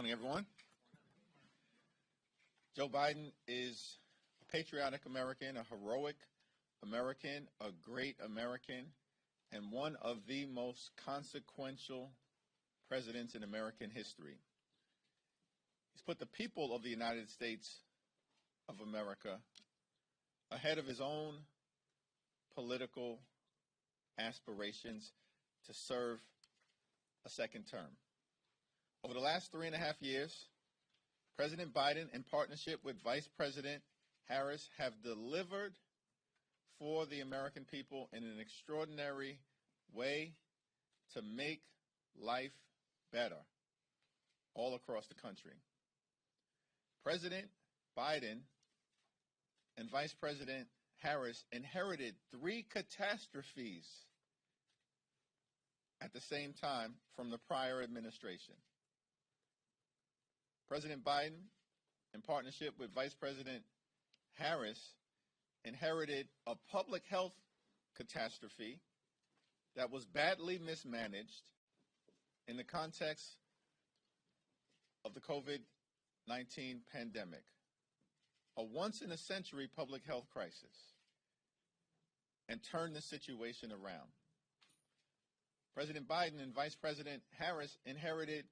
Morning, everyone. Joe Biden is a patriotic American, a heroic American, a great American, and one of the most consequential presidents in American history. He's put the people of the United States of America ahead of his own political aspirations to serve a second term. Over the last 3.5 years, President Biden, in partnership with Vice President Harris, have delivered for the American people in an extraordinary way to make life better all across the country. President Biden and Vice President Harris inherited 3 catastrophes at the same time from the prior administration. President Biden, in partnership with Vice President Harris, inherited a public health catastrophe that was badly mismanaged in the context of the COVID-19 pandemic, a once-in-a-century public health crisis, and turned the situation around. President Biden and Vice President Harris inherited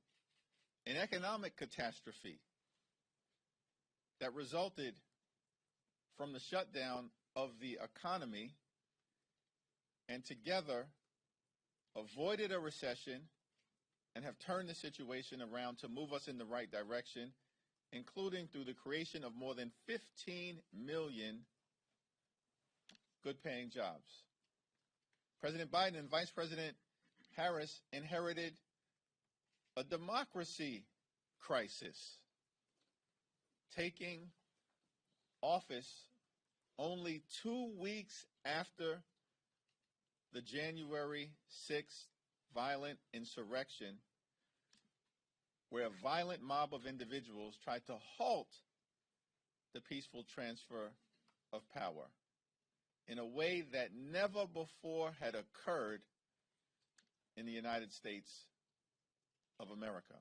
an economic catastrophe that resulted from the shutdown of the economy, and together avoided a recession and have turned the situation around to move us in the right direction, including through the creation of more than 15 million good-paying jobs. President Biden and Vice President Harris inherited a democracy crisis, taking office only 2 weeks after the January 6th violent insurrection, where a violent mob of individuals tried to halt the peaceful transfer of power in a way that never before had occurred in the United States of America.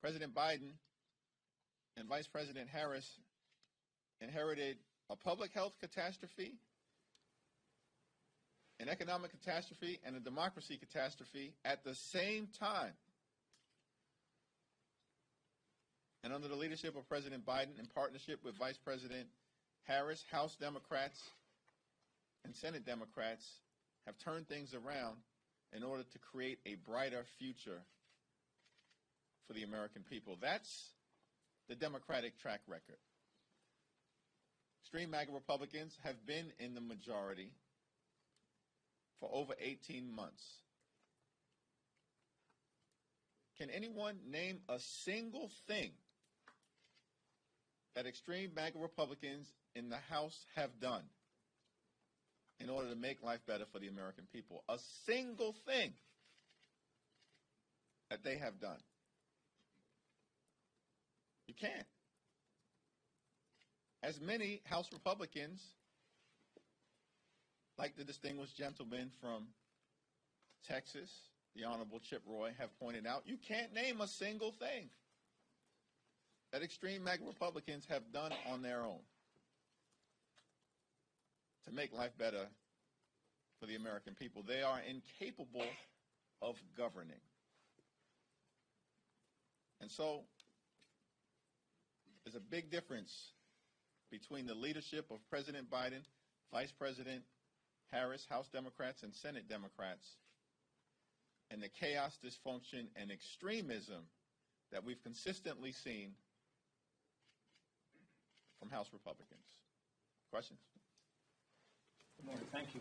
President Biden and Vice President Harris inherited a public health catastrophe, an economic catastrophe, and a democracy catastrophe at the same time. And under the leadership of President Biden, in partnership with Vice President Harris, House Democrats and Senate Democrats have turned things around in order to create a brighter future for the American people. That's the Democratic track record. Extreme MAGA Republicans have been in the majority for over 18 months. Can anyone name a single thing that extreme MAGA Republicans in the House have done in order to make life better for the American people? A single thing that they have done. You can't. As many House Republicans, like the distinguished gentleman from Texas, the Honorable Chip Roy, have pointed out, you can't name a single thing that extreme MAGA Republicans have done on their own to make life better for the American people. They are incapable of governing. And so there's a big difference between the leadership of President Biden, Vice President Harris, House Democrats and Senate Democrats, and the chaos, dysfunction, and extremism that we've consistently seen from House Republicans. Questions? Good morning. Thank you.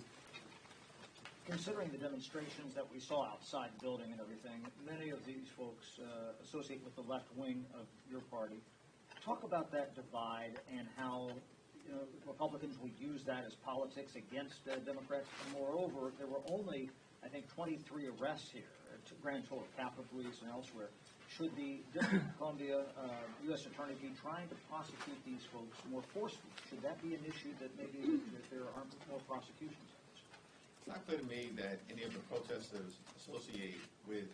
Considering the demonstrations that we saw outside the building and everything, many of these folks associate with the left wing of your party. Talk about that divide and how Republicans will use that as politics against Democrats. And moreover, there were only, I think, 23 arrests here, grand total, Capitol Police and elsewhere. Should the District of Columbia U.S. Attorney be trying to prosecute these folks more forcefully? Should that be an issue that maybe that there aren't more prosecutions? It's not clear to me that any of the protesters associate with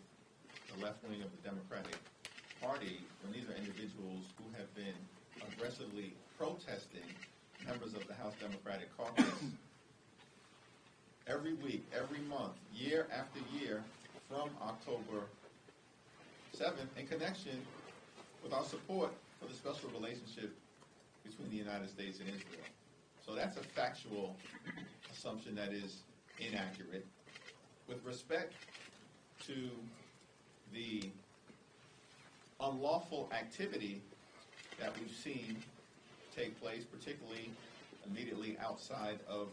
the left wing of the Democratic Party, when these are individuals who have been aggressively protesting members of the House Democratic Caucus every week, every month, year after year, from October 7th, in connection with our support for the special relationship between the United States and Israel. So that's a factual assumption that is inaccurate. With respect to the unlawful activity that we've seen take place, particularly immediately outside of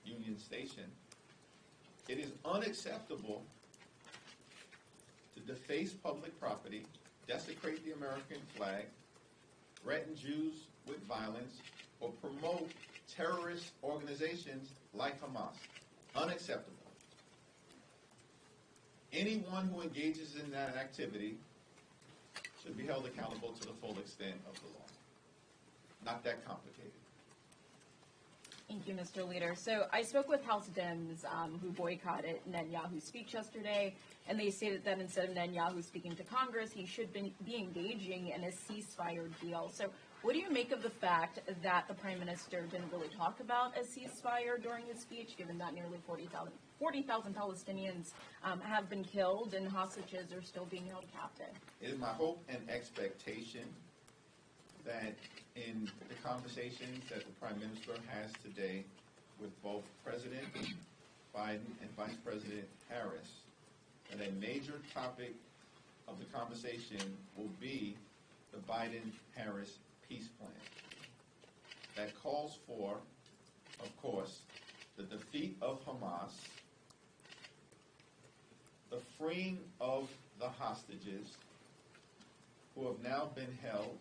Union Station, it is unacceptable to deface public property, desecrate the American flag, threaten Jews with violence, or promote terrorist organizations like Hamas. Unacceptable. Anyone who engages in that activity should be held accountable to the full extent of the law. Not that complicated. Thank you, Mr. Leader. So I spoke with House Dems who boycotted Netanyahu's speech yesterday, and they stated that instead of Netanyahu speaking to Congress, he should be engaging in a ceasefire deal. So what do you make of the fact that the Prime Minister didn't really talk about a ceasefire during his speech, given that nearly 40,000 Palestinians have been killed and hostages are still being held captive? It is my hope and expectation that in the conversations that the Prime Minister has today with both President Biden and Vice President Harris, that a major topic of the conversation will be the Biden-Harris peace plan that calls for, of course, the defeat of Hamas, the freeing of the hostages who have now been held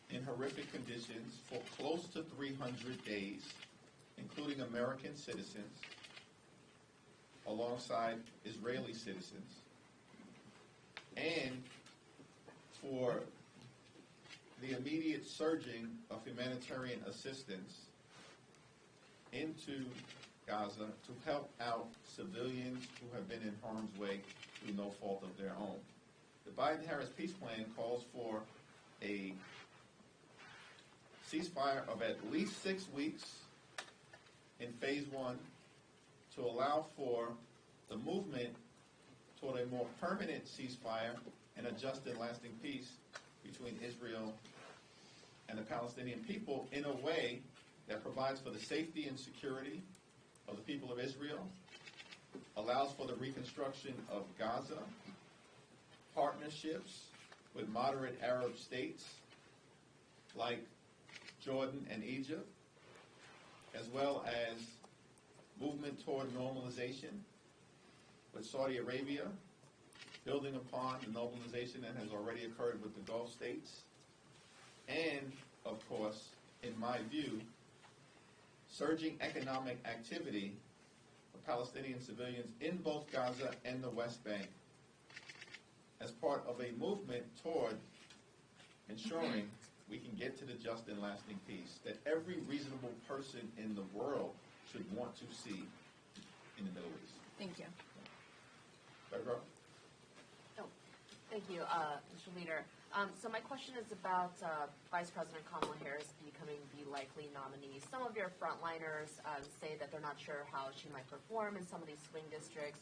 in horrific conditions for close to 300 days, including American citizens, alongside Israeli citizens, and for the immediate surging of humanitarian assistance into Gaza to help out civilians who have been in harm's way through no fault of their own. The Biden-Harris peace plan calls for a ceasefire of at least 6 weeks in phase one to allow for the movement toward a more permanent ceasefire and a just and lasting peace between Israel and the Palestinian people in a way that provides for the safety and security of the people of Israel, allows for the reconstruction of Gaza, partnerships with moderate Arab states like Jordan and Egypt, as well as movement toward normalization with Saudi Arabia, building upon the normalization that has already occurred with the Gulf states, and, of course, in my view, surging economic activity of Palestinian civilians in both Gaza and the West Bank as part of a movement toward ensuring we can get to the just and lasting peace that every reasonable person in the world should want to see in the Middle East. Thank you. Background? Oh, thank you, Mr. Leader. So my question is about Vice President Kamala Harris becoming the likely nominee. Some of your frontliners say that they're not sure how she might perform in some of these swing districts.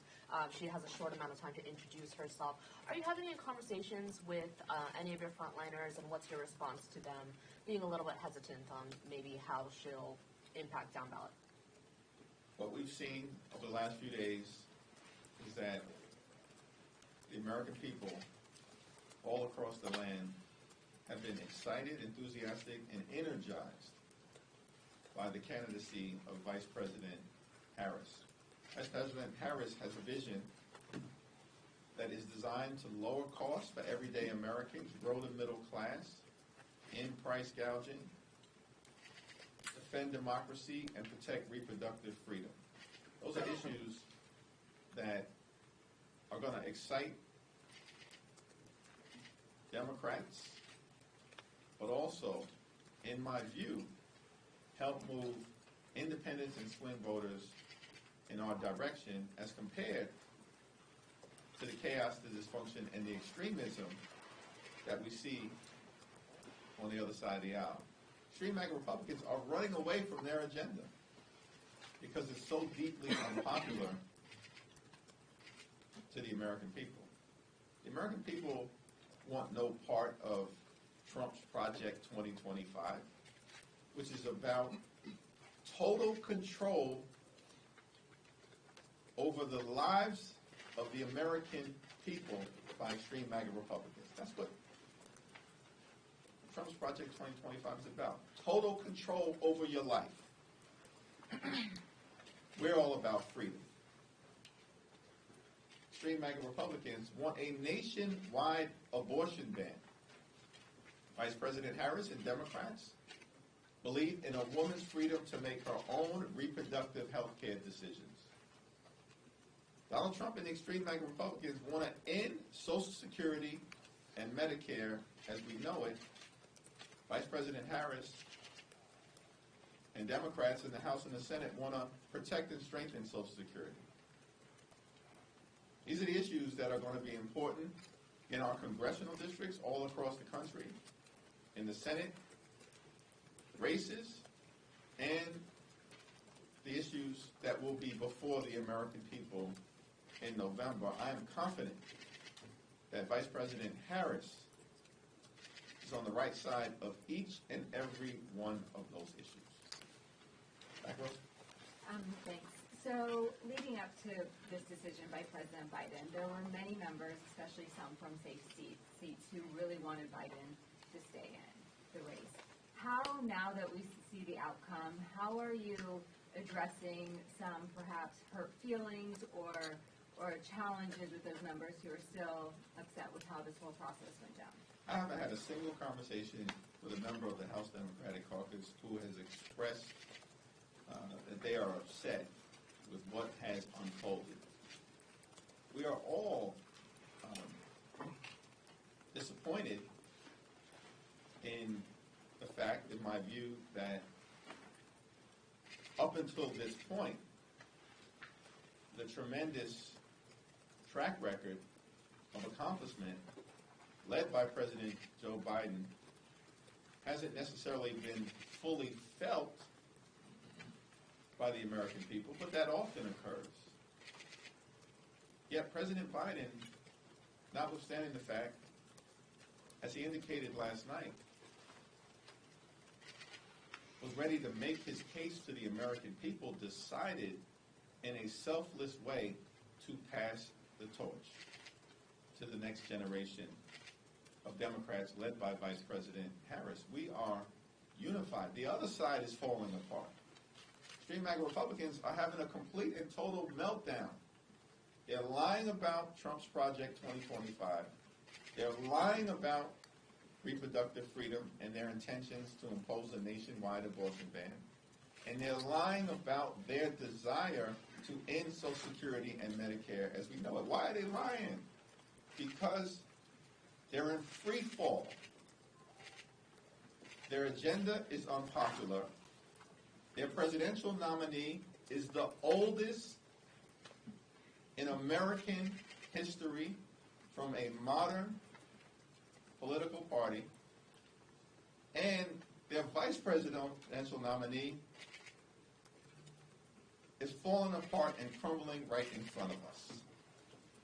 She has a short amount of time to introduce herself. Are you having any conversations with any of your frontliners, and what's your response to them being a little bit hesitant on maybe how she'll impact down ballot? What we've seen over the last few days is that the American people all across the land have been excited, enthusiastic, and energized by the candidacy of Vice President Harris. Vice President Harris has a vision that is designed to lower costs for everyday Americans, grow the middle class, end price gouging, defend democracy, and protect reproductive freedom. Those are issues that are going to excite Democrats, but also, in my view, help move independents and swing voters in our direction as compared to the chaos, the dysfunction, and the extremism that we see on the other side of the aisle. Extreme MAGA Republicans are running away from their agenda because it's so deeply unpopular to the American people. The American people want no part of Trump's Project 2025, which is about total control over the lives of the American people by extreme MAGA Republicans. That's what Trump's Project 2025 is about. Total control over your life. We're all about freedom. Extreme MAGA Republicans want a nationwide abortion ban. Vice President Harris and Democrats believe in a woman's freedom to make her own reproductive health care decisions. Donald Trump and the extreme MAGA Republicans want to end Social Security and Medicare as we know it. Vice President Harris and Democrats in the House and the Senate want to protect and strengthen Social Security. These are the issues that are going to be important in our congressional districts all across the country, in the Senate races, and the issues that will be before the American people in November. I am confident that Vice President Harris is on the right side of each and every one of those issues. Back, Rose. Thanks. So leading up to this decision by President Biden, there were many members, especially some from safe seats who really wanted Biden to stay in the race. How, now that we see the outcome, how are you addressing some perhaps hurt feelings or challenges with those members who are still upset with how this whole process went down? I haven't had a single conversation with a member of the House Democratic Caucus who has expressed that they are upset with what has unfolded. We are all disappointed in the fact, in my view, that up until this point, the tremendous track record of accomplishment led by President Joe Biden hasn't necessarily been fully felt by the American people, but that often occurs. Yet President Biden, notwithstanding the fact, as he indicated last night, was ready to make his case to the American people, decided in a selfless way to pass the torch to the next generation of Democrats led by Vice President Harris. We are unified. The other side is falling apart. Extreme MAGA Republicans are having a complete and total meltdown. They're lying about Trump's Project 2025. They're lying about reproductive freedom and their intentions to impose a nationwide abortion ban. And they're lying about their desire to end Social Security and Medicare as we know it. Why are they lying? Because they're in free fall. Their agenda is unpopular. Their presidential nominee is the oldest in American history from a modern political party. And their vice presidential nominee is falling apart and crumbling right in front of us.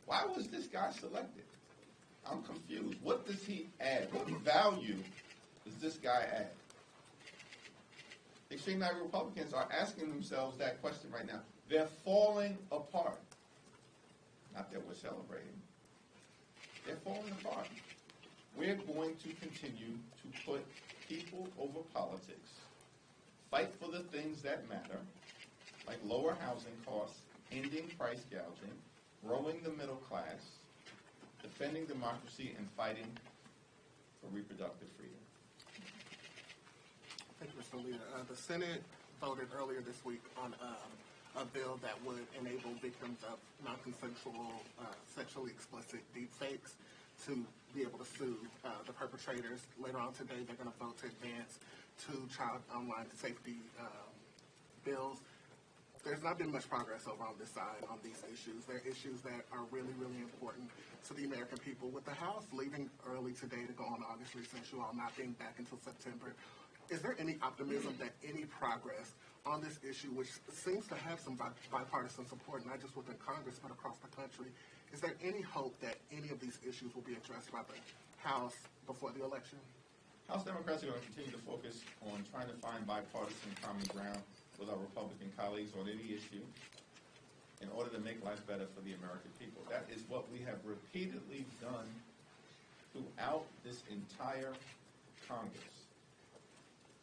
Why was this guy selected? I'm confused. What does he add? What value does this guy add? Extreme MAGA Republicans are asking themselves that question right now. They're falling apart. Not that we're celebrating. They're falling apart. We're going to continue to put people over politics, fight for the things that matter, like lower housing costs, ending price gouging, growing the middle class, defending democracy, and fighting for reproductive freedom. Thank you, Mr. Leader. The Senate voted earlier this week on a bill that would enable victims of non-consensual, sexually explicit deepfakes to be able to sue the perpetrators. Later on today, they're going to vote to advance two child online safety bills. there's not been much progress over on this side on these issues. They're issues that are really, really important to the American people. With the House leaving early today to go on August recess, you all not being back until September, is there any optimism that any progress on this issue, which seems to have some bipartisan support, not just within Congress, but across the country, is there any hope that any of these issues will be addressed by the House before the election? House Democrats are going to continue to focus on trying to find bipartisan common ground with our Republican colleagues on any issue in order to make life better for the American people. That is what we have repeatedly done throughout this entire Congress.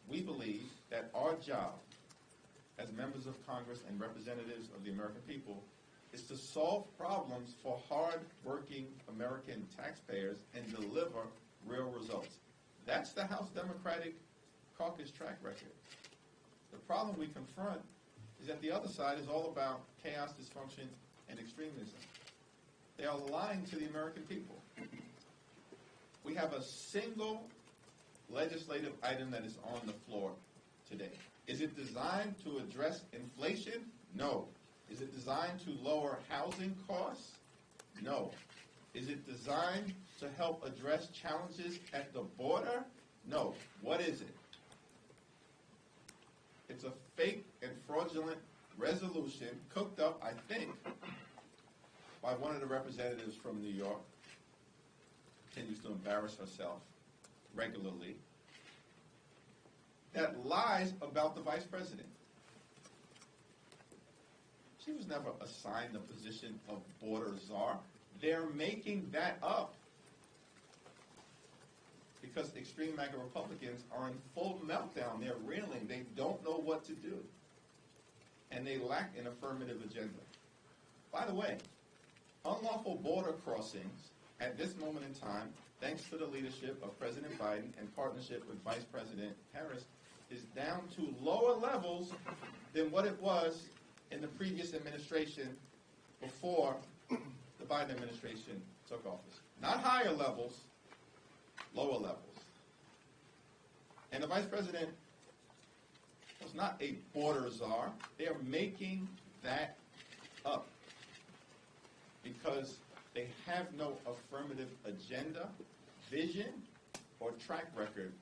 We believe that our job as members of Congress and representatives of the American people is to solve problems for hard-working American taxpayers and deliver real results. That's the House Democratic caucus track record. The problem we confront is that the other side is all about chaos, dysfunction, and extremism. They are lying to the American people. We have a single legislative item that is on the floor today. Is it designed to address inflation? No. Is it designed to lower housing costs? No. Is it designed to help address challenges at the border? No. What is it? It's a fake and fraudulent resolution cooked up, I think, by one of the representatives from New York. Continues to embarrass herself regularly. That lies about the vice president. She was never assigned the position of border czar. They're making that up because extreme MAGA Republicans are in full meltdown. They're reeling. They don't know what to do. And they lack an affirmative agenda. By the way, unlawful border crossings at this moment in time, thanks to the leadership of President Biden and partnership with Vice President Harris, is down to lower levels than what it was in the previous administration before the Biden administration took office. Not higher levels, lower levels. And the vice president was not a border czar. They are making that up because they have no affirmative agenda, vision, or track record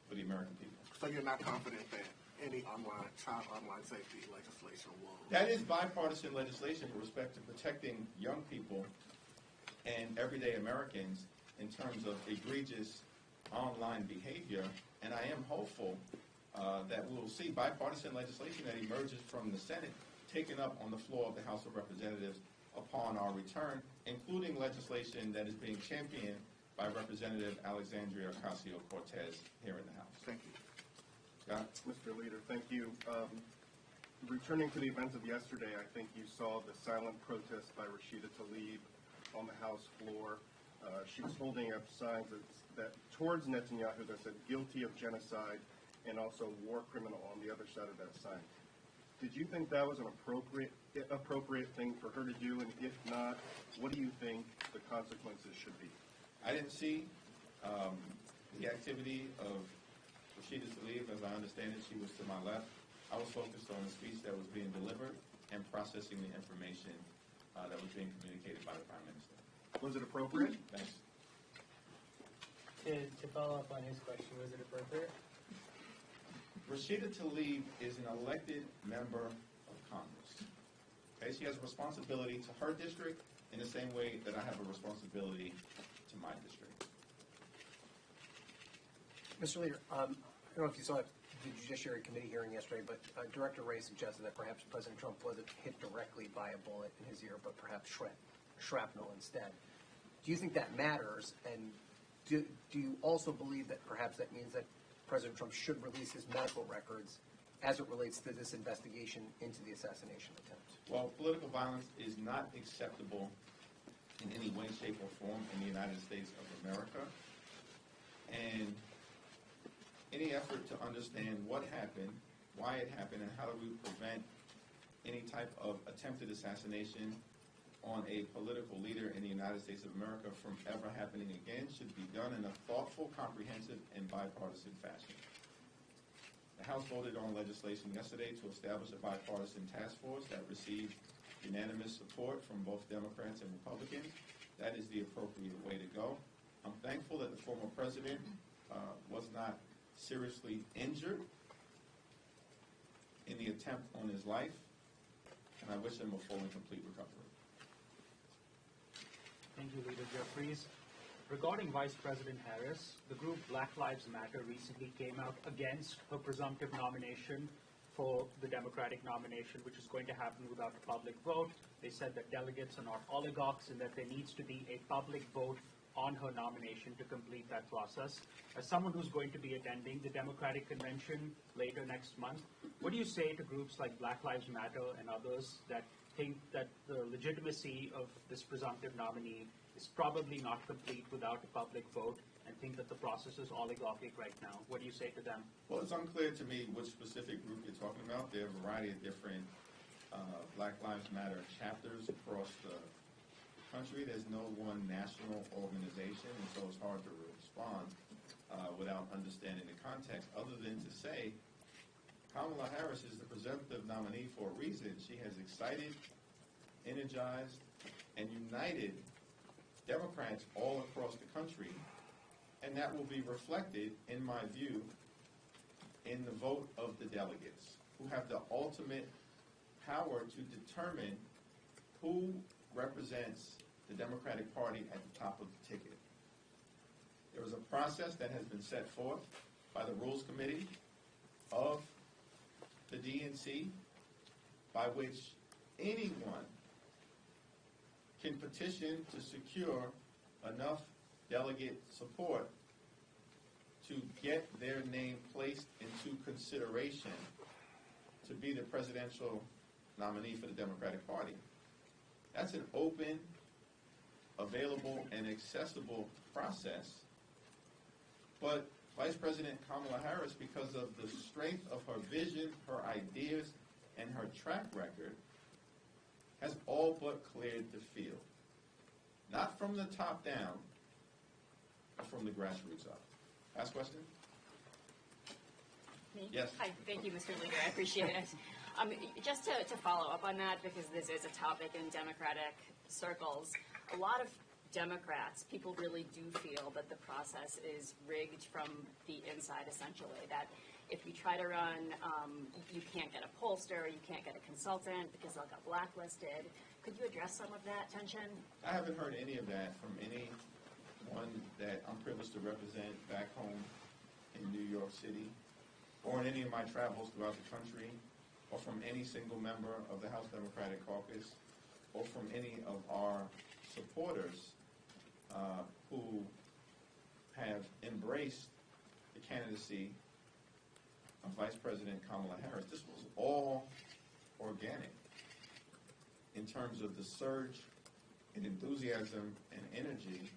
for the American people. So you're not confident that any child online safety legislation will... That is bipartisan legislation with respect to protecting young people and everyday Americans in terms of egregious online behavior, and I am hopeful that we will see bipartisan legislation that emerges from the Senate taken up on the floor of the House of Representatives upon our return, including legislation that is being championed by Representative Alexandria Ocasio-Cortez here in the House. Thank you. Scott? Mr. Leader, thank you. Returning to the events of yesterday, I think you saw the silent protest by Rashida Tlaib on the House floor. She was holding up signs that towards Netanyahu that said guilty of genocide and also war criminal on the other side of that sign. Did you think that was an appropriate thing for her to do? And if not, what do you think the consequences should be? I didn't see the activity of Rashida Tlaib. As I understand it, she was to my left. I was focused on the speech that was being delivered and processing the information that was being communicated by the Prime Minister. Was it appropriate? Thanks. To follow up on his question, was it appropriate? Rashida Tlaib is an elected member of Congress. Okay, she has a responsibility to her district in the same way that I have a responsibility to my district. Mr. Leader, I don't know if you saw the Judiciary Committee hearing yesterday, but Director Wray suggested that perhaps President Trump wasn't hit directly by a bullet in his ear, but perhaps shrapnel instead. Do you think that matters? And do you also believe that perhaps that means that President Trump should release his medical records as it relates to this investigation into the assassination attempt? Well, political violence is not acceptable in any way, shape, or form in the United States of America. And any effort to understand what happened, why it happened, and how do we prevent any type of attempted assassination on a political leader in the United States of America from ever happening again should be done in a thoughtful, comprehensive, and bipartisan fashion. The House voted on legislation yesterday to establish a bipartisan task force that received unanimous support from both Democrats and Republicans. That is the appropriate way to go. I'm thankful that the former president was not seriously injured in the attempt on his life, and I wish him a full and complete recovery. Thank you, Leader Jeffries. Regarding Vice President Harris, the group Black Lives Matter recently came out against her presumptive nomination for the Democratic nomination, which is going to happen without a public vote. They said that delegates are not oligarchs and that there needs to be a public vote on her nomination to complete that process. As someone who's going to be attending the Democratic Convention later next month, what do you say to groups like Black Lives Matter and others that think that the legitimacy of this presumptive nominee is probably not complete without a public vote and think that the process is oligarchic right now? What do you say to them? Well, it's unclear to me which specific group you're talking about. There are a variety of different Black Lives Matter chapters across the country. There's no one national organization, and so it's hard to respond without understanding the context, other than to say Kamala Harris is the presumptive nominee for a reason. She has excited, energized, and united Democrats all across the country, and that will be reflected, in my view, in the vote of the delegates, who have the ultimate power to determine who represents the Democratic Party at the top of the ticket. There is a process that has been set forth by the Rules Committee of the DNC by which anyone can petition to secure enough delegate support to get their name placed into consideration to be the presidential nominee for the Democratic Party. That's an open, available, and accessible process. But Vice President Kamala Harris, because of the strength of her vision, her ideas, and her track record, has all but cleared the field. Not from the top down, but from the grassroots up. Last question? Me? Yes. Hi, thank you, Mr. Leader. I appreciate it. Just to follow up on that, because this is a topic in Democratic circles, a lot of Democrats, people really do feel that the process is rigged from the inside, essentially, that if you try to run, you can't get a pollster, you can't get a consultant because they'll get blacklisted. Could you address some of that tension? I haven't heard any of that from anyone that I'm privileged to represent back home in New York City, or in any of my travels throughout the country, or from any single member of the House Democratic Caucus, or from any of our supporters who have embraced the candidacy of Vice President Kamala Harris. This was all organic in terms of the surge in enthusiasm and energy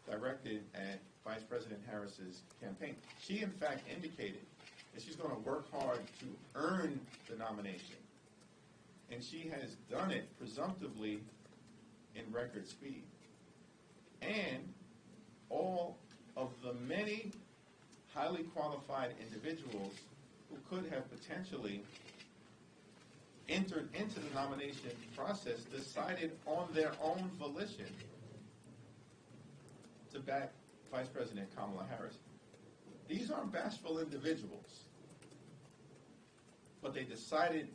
directed at Vice President Harris's campaign. She, in fact, indicated that she's going to work hard to earn the nomination, and she has done it presumptively in record speed. And all of the many highly qualified individuals who could have potentially entered into the nomination process decided on their own volition to back Vice President Kamala Harris. These aren't bashful individuals, but they decided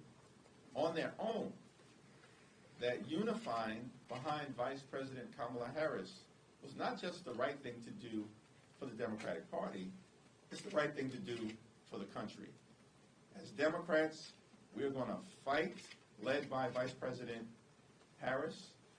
on their own that unifying behind Vice President Kamala Harris was not just the right thing to do for the Democratic Party, it's the right thing to do for the country. As Democrats, we're going to fight, led by Vice President Harris,